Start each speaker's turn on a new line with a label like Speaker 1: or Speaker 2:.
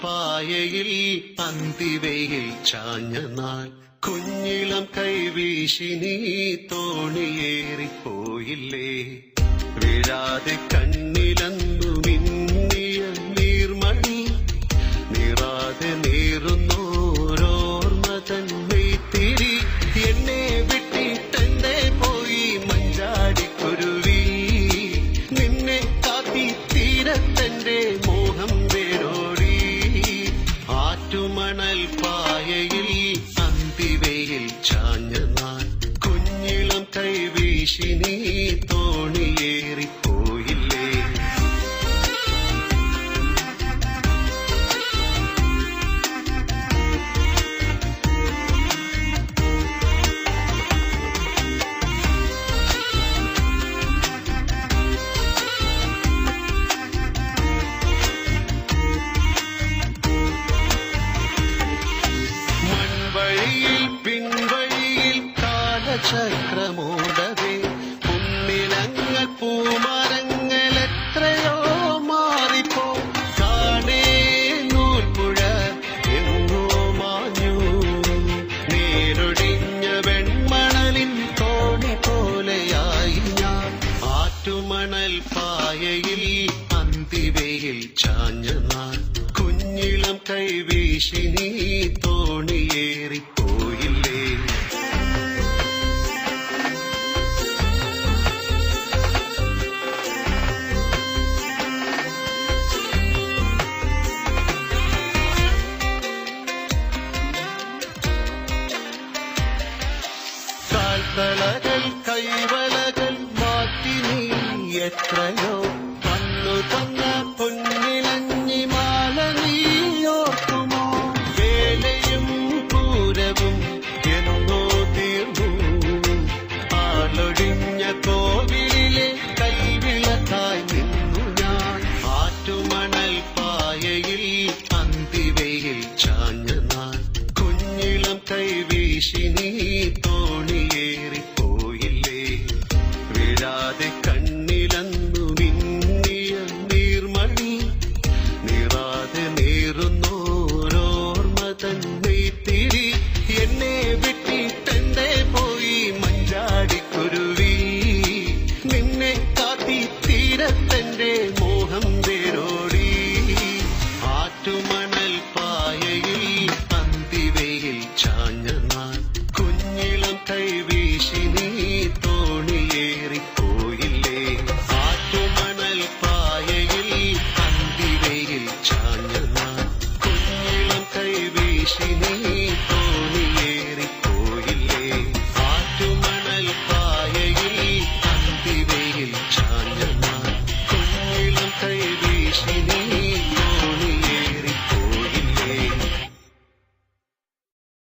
Speaker 1: പായയിൽ അന്തിവയിൽ ചാഞ്ഞ നാൾ കുഞ്ഞിളം കൈവീശി നീ തോണിയേറിപ്പോയില്ലേ. വീഴാതെ കണ്ണിലന്നു മിന്നിയ നീർമണി നീറാതെ നീറുന്നോരോർമ്മ തന്നെത്തിരി എന്നെ വിട്ടിട്ടെന്നെ പോയി മഞ്ചാടിക്കുരുവി. നിന്നെ കാത്തി തീരത്തെന്റെ മോഹം വേരോടി. ആറ്റുമണൽ പായയിൽ അന്തിവയിൽ ചാഞ്ഞ നാൾ കുഞ്ഞിളം കൈവീശി നീ തോണിയേറിപ്പോയില്ലേ. പിൻവഴിയിൽ കാലചക്രമോടവേ പുണ്ണിലങ്ങൾ പൂമരങ്ങൾ എത്രയോ മാറിപ്പോ. കാണേ നൂൽപ്പുഴ എങ്ങോ മാഞ്ഞു. നേരൊടിഞ്ഞ വെൺമണലിൻ തോണി പോലെയായി ഞാൻ. ആറ്റുമണൽ പായയിൽ അന്തിവയിൽ ചാഞ്ഞ നാൾ കുഞ്ഞിളം കൈവീശി നീ തോണിയേറിപ്പോയില്ലേ. കാൽത്തലകൾ കൈവലകൾ മാറ്റി നീ എത്രയോ